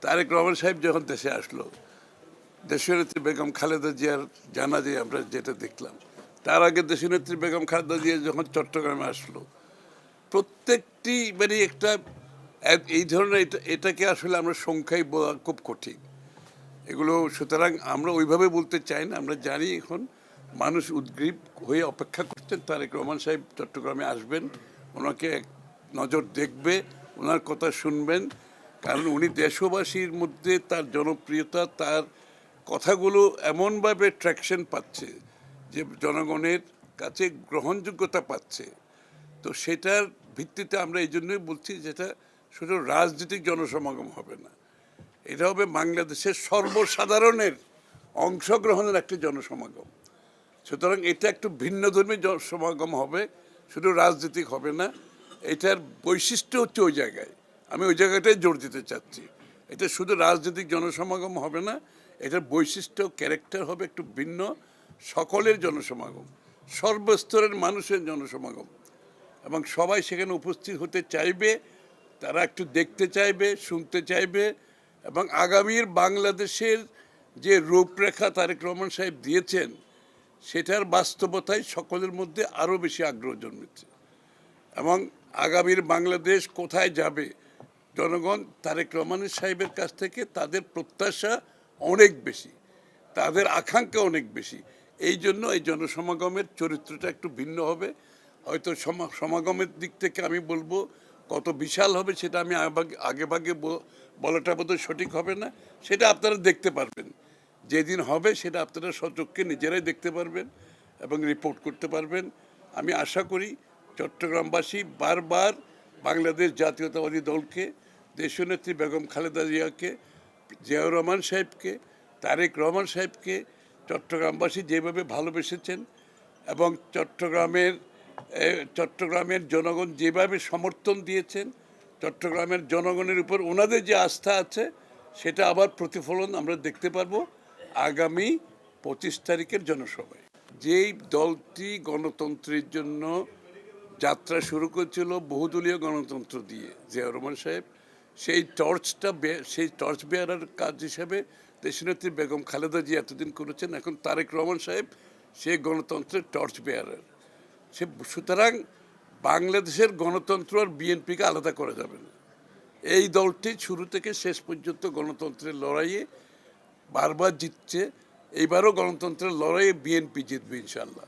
তারেক রহমান সাহেব যখন দেশে আসলো, দেশনেত্রী বেগম খালেদা জিয়ার জানাজে আমরা যেটা দেখলাম, তার আগে দেশনেত্রী বেগম খালেদা জিয়া যখন চট্টগ্রামে আসলো, প্রত্যেকটি মানে একটা এই ধরনের এটাকে আসলে আমরা সংখ্যায় বলা খুব কঠিন এগুলো। সুতরাং আমরা ওইভাবে বলতে চাই না। আমরা জানি এখন মানুষ উদ্গ্রীব হয়ে অপেক্ষা করছেন তারেক রহমান সাহেব চট্টগ্রামে আসবেন, ওনাকে এক নজর দেখবে, ওনার কথা শুনবেন, কারণ উনি দেশবাসীর মধ্যে তার জনপ্রিয়তা, তার কথাগুলো এমনভাবে ট্র্যাকশন পাচ্ছে যে জনগণের কাছে গ্রহণযোগ্যতা পাচ্ছে। তো সেটার ভিত্তিতে আমরা এই জন্যই বলছি যেটা শুধু রাজনৈতিক জনসমাগম হবে না, এটা হবে বাংলাদেশের সর্বসাধারণের অংশগ্রহণের একটি জনসমাগম। সুতরাং এটা একটু ভিন্ন ধর্মী সমাগম হবে, শুধু রাজনৈতিক হবে না। এটার বৈশিষ্ট্য হচ্ছে ওই জায়গায়, আমি ওই জায়গাটায় জোর দিতে চাচ্ছি। এটা শুধু রাজনৈতিক জনসমাগম হবে না, এটার বৈশিষ্ট্য ক্যারেক্টার হবে একটু ভিন্ন, সকলের জনসমাগম, সর্বস্তরের মানুষের জনসমাগম, এবং সবাই সেখানে উপস্থিত হতে চাইবে, তারা একটু দেখতে চাইবে, শুনতে চাইবে, এবং আগামীর বাংলাদেশের যে রূপরেখা তারেক রহমান সাহেব দিয়েছেন সেটার বাস্তবতায় সকলের মধ্যে আরও বেশি আগ্রহ জন্মেছে। এবং আগামীর বাংলাদেশ কোথায় যাবে, জনগণ তারেক রহমান সাহেবের কাছ থেকে তাদের প্রত্যাশা অনেক বেশি, তাদের আকাঙ্ক্ষা অনেক বেশি। এই জন্য এই জনসমাগমের চরিত্রটা একটু ভিন্ন হবে। হয়তো সমাগমের দিক থেকে আমি বলবো কত বিশাল হবে সেটা আমি আগেভাগে বলাটা বোধহয় সঠিক হবে না, সেটা আপনারা দেখতে পারবেন। যেদিন হবে সেটা আপনারা সচক্ষে নিজেরাই দেখতে পারবেন এবং রিপোর্ট করতে পারবেন। আমি আশা করি চট্টগ্রামবাসী বারবার বাংলাদেশ জাতীয়তাবাদী দলকে, দেশনেত্রী বেগম খালেদা জিয়াকে, জিয়াউর রহমান সাহেবকে, তারেক রহমান সাহেবকে চট্টগ্রামবাসী যেভাবে ভালোবেসেছেন এবং চট্টগ্রামের জনগণ যেভাবে সমর্থন দিয়েছেন, চট্টগ্রামের জনগণের উপর ওনাদের যে আস্থা আছে সেটা আবার প্রতিফলন আমরা দেখতে পারবো আগামী 25 তারিখের জনসভায়। যেই দলটি গণতন্ত্রের জন্য যাত্রা শুরু করেছিল বহুদলীয় গণতন্ত্র দিয়ে, জিয়াউর রহমান সাহেব সেই টর্চ বেয়ারার কাজ হিসেবে দেশনেত্রী বেগম খালেদা জিয়া এতদিন করেছেন, এখন তারেক রহমান সাহেব সেই গণতন্ত্রের টর্চ বেয়ারার। সুতরাং বাংলাদেশের গণতন্ত্র আর বিএনপিকে আলাদা করা যাবে না। এই দলটি শুরু থেকে শেষ পর্যন্ত গণতন্ত্রের লড়াইয়ে বারবার জিতছে, এইবারও গণতন্ত্রের লড়াইয়ে বিএনপি জিতবে ইনশাল্লাহ।